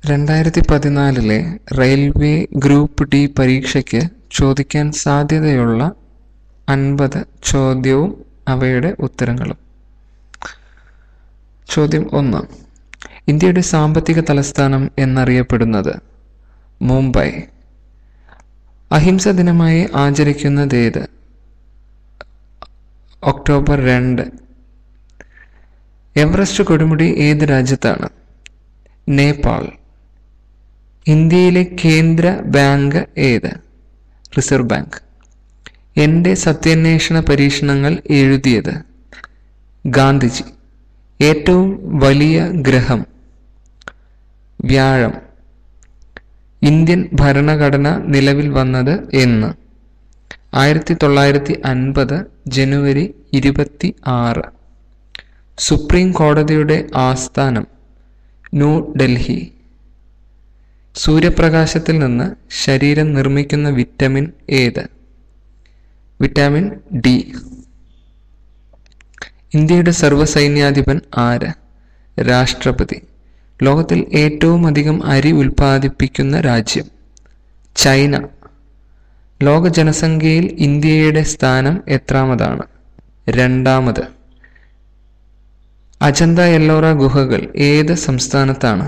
2014 railway group D പരീക്ഷയ്ക്ക് ചോദിക്കാൻ സാധ്യതയുള്ള 50 ചോദ്യവും അവയുടെ ഉത്തരങ്ങളും. ചോദ്യം 1. ഇന്ത്യയുടെ സാമ്പത്തിക തലസ്ഥാനം എന്നറിയപ്പെടുന്നത്? മുംബൈ. അഹിംസ ദിനമായി ആചരിക്കുന്നതേത്? ഒക്ടോബർ 2. എവറസ്റ്റ് കൊടുമുടി ഏത് രാജ്യത്താണ്? നേപ്പാൾ. ഇന്ത്യയിലെ കേന്ദ്ര ബാങ്ക് ഏത്? Reserve bank. എൻ്റെ സത്യാന്വേഷണ പരീക്ഷണങ്ങൾ എഴുതിയത്? ഗാന്ധിജി. ഏറ്റവും വലിയ ഗ്രഹം? വ്യാഴം. ഇന്ത്യൻ ഭരണഘടന നിലവിൽ വന്നത് എന്ന്? 1950 ജനുവരി 26. സുപ്രീം കോടതിയുടെ ആസ്ഥാനം? ന്യൂഡൽഹി. സൂര്യപ്രകാശത്തിൽ നിന്ന് ശരീരം നിർമ്മിക്കുന്ന വിറ്റമിൻ ഏത്? Vitamin D. ഇന്ത്യയുടെ സർവ്വസൈന്യാധിപൻ ആര്? രാഷ്ട്രപതി. ലോകത്തിൽ ഏറ്റവും അധികം അരി ഉൽപ്പാദിപ്പിക്കുന്ന രാജ്യം? ചൈന. ലോക ജനസംഖ്യയിൽ ഇന്ത്യയുടെ സ്ഥാനം എത്രാമതാണ്? 2ാമത്. അജന്ത എല്ലോറ ഗുഹകൾ ഏത് സംസ്ഥാനത്താണ്?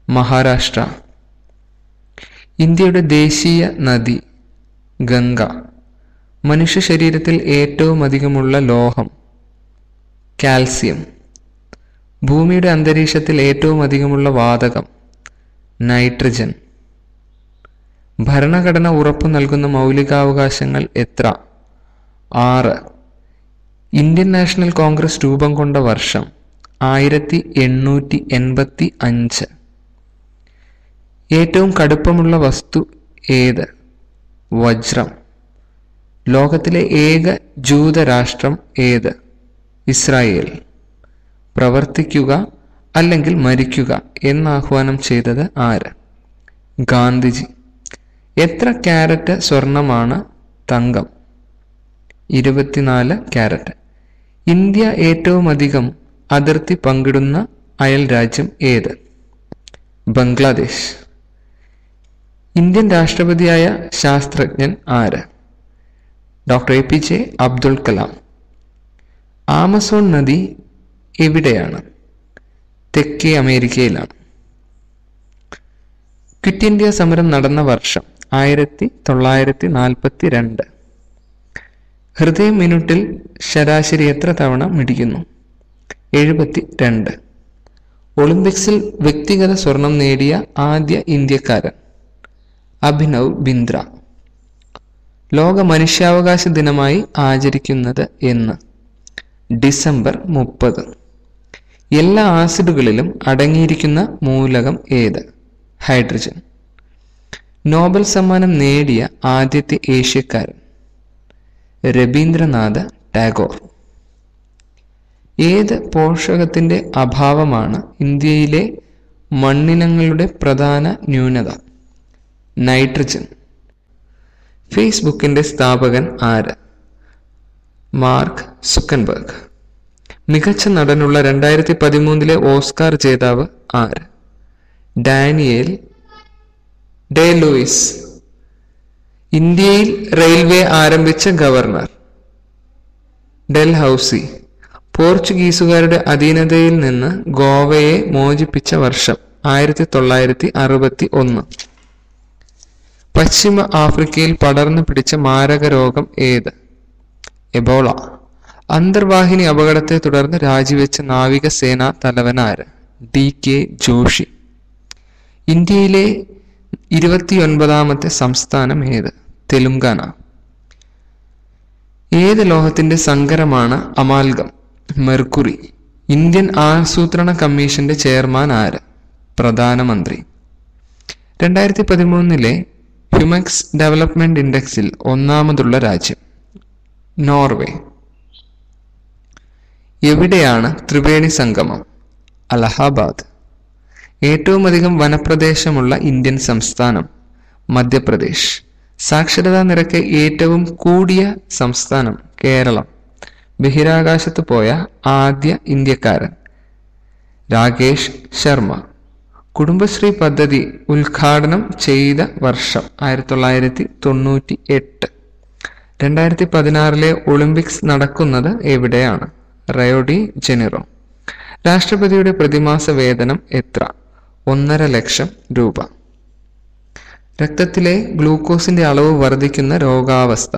മഹാരാഷ്ട്ര. ഇന്ത്യയുടെ ദേശീയ നദി? ഗംഗ. മനുഷ്യ ശരീരത്തിൽ ഏറ്റവും അധികമുള്ള ലോഹം? കാൽസ്യം. ഭൂമിയുടെ അന്തരീക്ഷത്തിൽ ഏറ്റവും അധികമുള്ള വാതകം? നൈട്രജൻ. ഭരണഘടന ഉറപ്പു നൽകുന്ന മൗലികാവകാശങ്ങൾ എത്ര? 6. ഇന്ത്യൻ നാഷണൽ കോൺഗ്രസ് രൂപം കൊണ്ട വർഷം? 1885. ഏറ്റവും കടുപ്പമുള്ള വസ്തു ഏത്? വജ്രം. ലോകത്തിലെ ഏക ജൂതരാഷ്ട്രം ഏത്? ഇസ്രായേൽ. പ്രവർത്തിക്കുക അല്ലെങ്കിൽ മരിക്കുക എന്നാഹ്വാനം ചെയ്തത് ആര്? ഗാന്ധിജി. എത്ര ക്യാരറ്റ് സ്വർണമാണ് തങ്കം? 24 ക്യാരറ്റ്. ഇന്ത്യ ഏറ്റവും അധികം അതിർത്തി പങ്കിടുന്ന അയൽ രാജ്യം ഏത്? ബംഗ്ലാദേശ്. ഇന്ത്യൻ രാഷ്ട്രപതിയായ ശാസ്ത്രജ്ഞൻ ആര്? Doctor APJ Abdul Kalam. Amazon നദി എവിടെയാണ്? തെക്കേ അമേരിക്കയിലാണ്. ക്വിറ്റ് ഇന്ത്യ സമരം നടന്ന വർഷം? 1942. ഹൃദയം മിനിറ്റിൽ ശരാശരി എത്ര തവണ മിടിക്കുന്നു? 72. ഒളിമ്പിക്സിൽ വ്യക്തിഗത സ്വർണം നേടിയ ആദ്യ ഇന്ത്യക്കാരൻ? അഭിനവ് ബിന്ദ്ര. ലോക മനുഷ്യാവകാശ ദിനമായി ആചരിക്കുന്നത് എന്ന്? ഡിസംബർ 30. എല്ലാ ആസിഡുകളിലും അടങ്ങിയിരിക്കുന്ന മൂലകം ഏത്? ഹൈഡ്രജൻ. നോബൽ സമ്മാനം നേടിയ ആദ്യത്തെ ഏഷ്യക്കാരൻ? രവീന്ദ്രനാഥ ടാഗോർ. ഏത് പോഷകത്തിന്റെ അഭാവമാണ് ഇന്ത്യയിലെ മണ്ണിനങ്ങളുടെ പ്രധാന ന്യൂനത? നൈട്രജൻ. ഫേസ്ബുക്കിന്റെ സ്ഥാപകൻ ആര്? Mark Zuckerberg. മികച്ച നടനുള്ള 2013 ഓസ്കാർ ജേതാവ് ആര്? Daniel day Luis. ഇന്ത്യയിൽ റെയിൽവേ ആരംഭിച്ച ഗവർണർ? ഡൽഹൌസി. പോർച്ചുഗീസുകാരുടെ അധീനതയിൽ നിന്ന് ഗോവയെ മോചിപ്പിച്ച വർഷം? 1961. പശ്ചിമ ആഫ്രിക്കയിൽ പടർന്നു പിടിച്ച മാരക രോഗം ഏത്? എബോള. അന്തർവാഹിനി അപകടത്തെ തുടർന്ന് രാജിവെച്ച നാവികസേനാ തലവനാര്? DK ജോഷി. ഇന്ത്യയിലെ 29ാമത്തെ സംസ്ഥാനം ഏത്? തെലുങ്കാന. ഏത് ലോഹത്തിന്റെ സങ്കരമാണ് അമാൽഗം? മെർക്കുറി. ഇന്ത്യൻ ആസൂത്രണ കമ്മീഷന്റെ ചെയർമാൻ ആര്? പ്രധാനമന്ത്രി. 2013 ഹ്യൂമക്സ് ഡെവലപ്മെന്റ് ഇൻഡെക്സിൽ 1ാമതുള്ള രാജ്യം? നോർവേ. എവിടെയാണ് ത്രിവേണി സംഗമം? അലഹാബാദ്. ഏറ്റവും അധികം വനപ്രദേശമുള്ള ഇന്ത്യൻ സംസ്ഥാനം? മധ്യപ്രദേശ്. സാക്ഷരതാ നിരക്ക് ഏറ്റവും കൂടിയ സംസ്ഥാനം? കേരളം. ബഹിരാകാശത്ത് പോയ ആദ്യ ഇന്ത്യക്കാരൻ? രാകേഷ് ശർമ്മ. കുടുംബശ്രീ പദ്ധതി ഉദ്ഘാടനം ചെയ്ത വർഷം 1998. 2016 ഒളിമ്പിക്സ് നടക്കുന്നത് എവിടെയാണ്? Rio de Janeiro. രാഷ്ട്രപതിയുടെ പ്രതിമാസ വേതനം എത്ര? 1.5 ലക്ഷം രൂപ. രക്തത്തിലെ ഗ്ലൂക്കോസിന്റെ അളവ് വർദ്ധിക്കുന്ന രോഗാവസ്ഥ?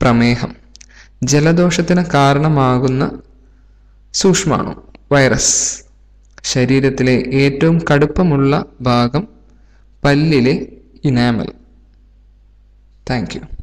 പ്രമേഹം. ജലദോഷത്തിന് കാരണമാകുന്ന സൂക്ഷ്മാണു? വൈറസ്. ശരീരത്തിലെ ഏറ്റവും കടുപ്പമുള്ള ഭാഗം? പല്ലിലെ ഇനാമൽ. Thank you.